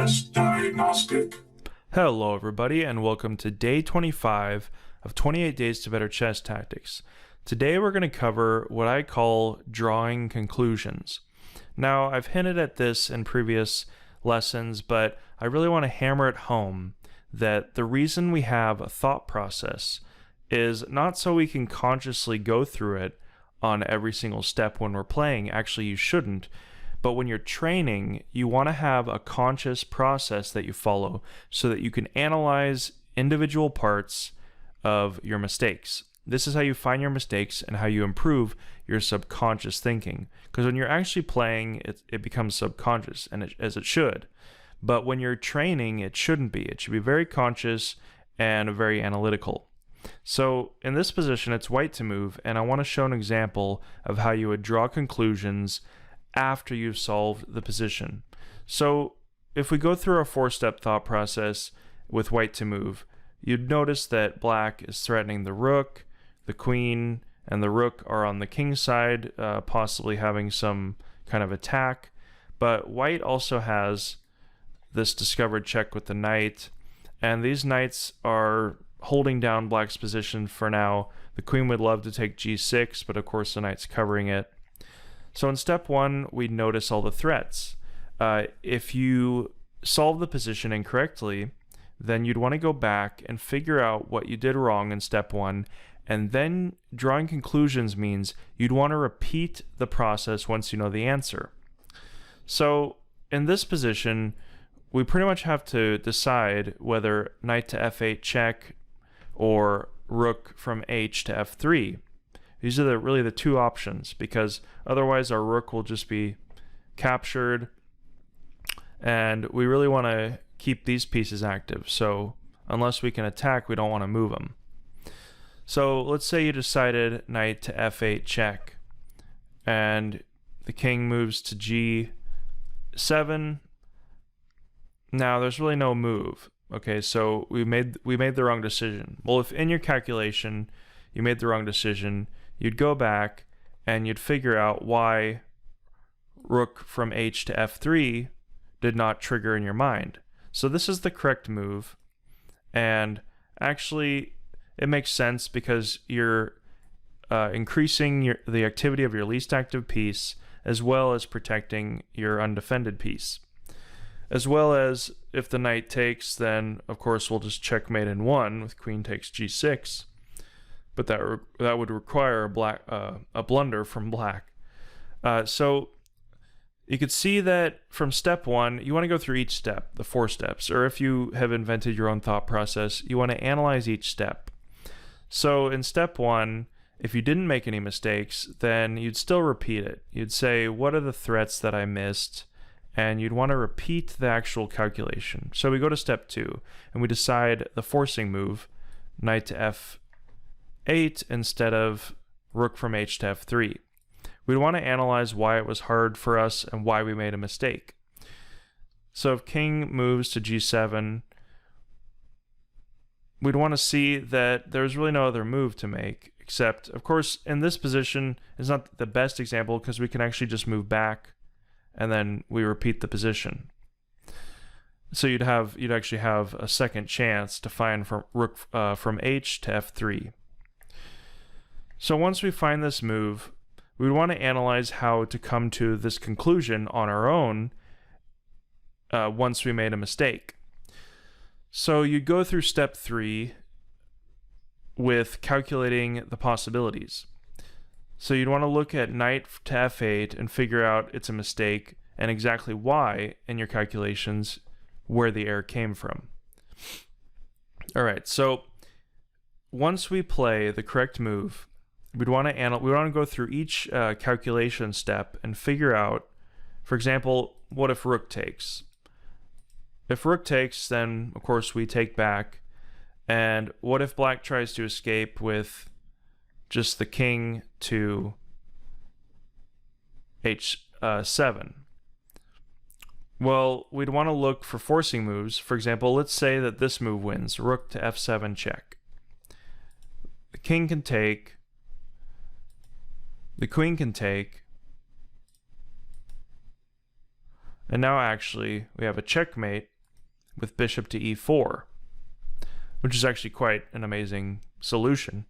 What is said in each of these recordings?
ChessDiagnostic. Hello everybody and welcome to day 25 of 28 Days to Better Chess Tactics. Today we're going to cover what I call drawing conclusions. Now I've hinted at this in previous lessons, but I really want to hammer it home that the reason we have a thought process is not so we can consciously go through it on every single step when we're playing. Actually, you shouldn't. But when you're training, you want to have a conscious process that you follow so that you can analyze individual parts of your mistakes. This is how you find your mistakes and how you improve your subconscious thinking. Because when you're actually playing, it becomes subconscious, and as it should. But when you're training, it shouldn't be. It should be very conscious and very analytical. So in this position, it's white to move, and I want to show an example of how you would draw conclusions after you've solved the position. So if we go through a four-step thought process with white to move, you'd notice that black is threatening the rook, the queen, and the rook are on the king side, possibly having some kind of attack. But white also has this discovered check with the knight, and these knights are holding down black's position for now. The queen would love to take g6, but of course the knight's covering it. So in step one, we notice all the threats. If you solve the position incorrectly, then you'd want to go back and figure out what you did wrong in step one, and then drawing conclusions means you'd want to repeat the process once you know the answer. So in this position, we pretty much have to decide whether knight to f8 check or rook from h to f3. These are really the two options, because otherwise our rook will just be captured, and we really want to keep these pieces active. So unless we can attack, we don't want to move them. So let's say you decided knight to f8 check, and the king moves to g7. Now there's really no move. Okay, so we made the wrong decision. Well, if in your calculation you made the wrong decision, you'd go back and you'd figure out why rook from h to f3 did not trigger in your mind. So this is the correct move, and actually it makes sense because you're increasing the activity of your least active piece, as well as protecting your undefended piece. As well as if the knight takes, then of course we'll just checkmate in one with queen takes g6. But that would require a blunder from black. So you could see that from step one, you want to go through each step, the 4 steps, or if you have invented your own thought process, you want to analyze each step. So in step one, if you didn't make any mistakes, then you'd still repeat it. You'd say, what are the threats that I missed? And you'd want to repeat the actual calculation. So we go to step 2, and we decide the forcing move, knight to f8 instead of rook from h to f3. We'd want to analyze why it was hard for us and why we made a mistake. So if king moves to g7, we'd want to see that there's really no other move to make, except, of course, in this position, it's not the best example because we can actually just move back and then we repeat the position. So you'd actually have a second chance to find from rook from h to f3. So once we find this move, we would want to analyze how to come to this conclusion on our own once we made a mistake. So you'd go through step 3 with calculating the possibilities. So you'd want to look at knight to f8 and figure out it's a mistake and exactly why in your calculations where the error came from. All right, so once we play the correct move, we want to go through each calculation step and figure out, for example, what if rook takes? If rook takes, then of course we take back. And what if black tries to escape with just the king to h7? Well, we'd want to look for forcing moves. For example, let's say that this move wins, rook to f7 check. The king can take, the queen can take, and now actually we have a checkmate with bishop to e4, which is actually quite an amazing solution.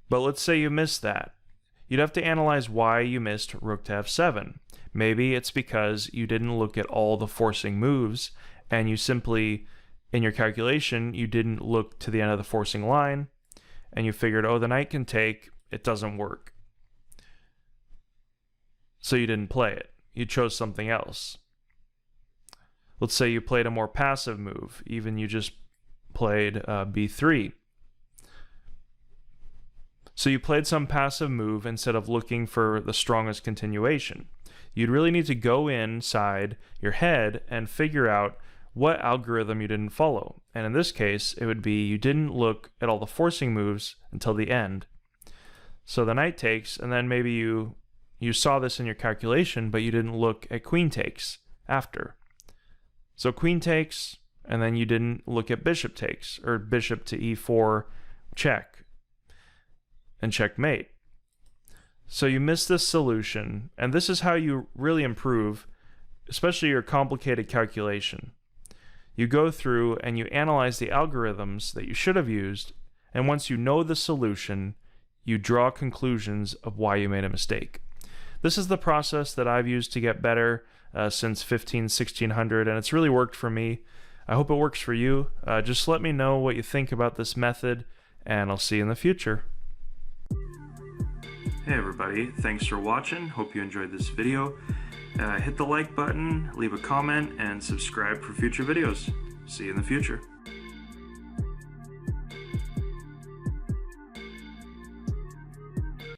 But let's say you missed that. You'd have to analyze why you missed rook to f7. Maybe it's because you didn't look at all the forcing moves, and you simply, in your calculation, you didn't look to the end of the forcing line, and you figured, oh, the knight can take, it doesn't work. So you didn't play it. You chose something else. Let's say you played a more passive move, even you just played b3. So you played some passive move instead of looking for the strongest continuation. You'd really need to go inside your head and figure out what algorithm you didn't follow. And in this case, it would be you didn't look at all the forcing moves until the end. So the knight takes, and then maybe you saw this in your calculation, but you didn't look at queen takes after. So queen takes, and then you didn't look at bishop takes, or bishop to e4 check, and checkmate. So you miss this solution, and this is how you really improve, especially your complicated calculation. You go through and you analyze the algorithms that you should have used, and once you know the solution, you draw conclusions of why you made a mistake. This is the process that I've used to get better since 1600, and it's really worked for me. I hope it works for you. Just let me know what you think about this method, and I'll see you in the future. Hey everybody, thanks for watching. Hope you enjoyed this video. Hit the like button, leave a comment, and subscribe for future videos. See you in the future.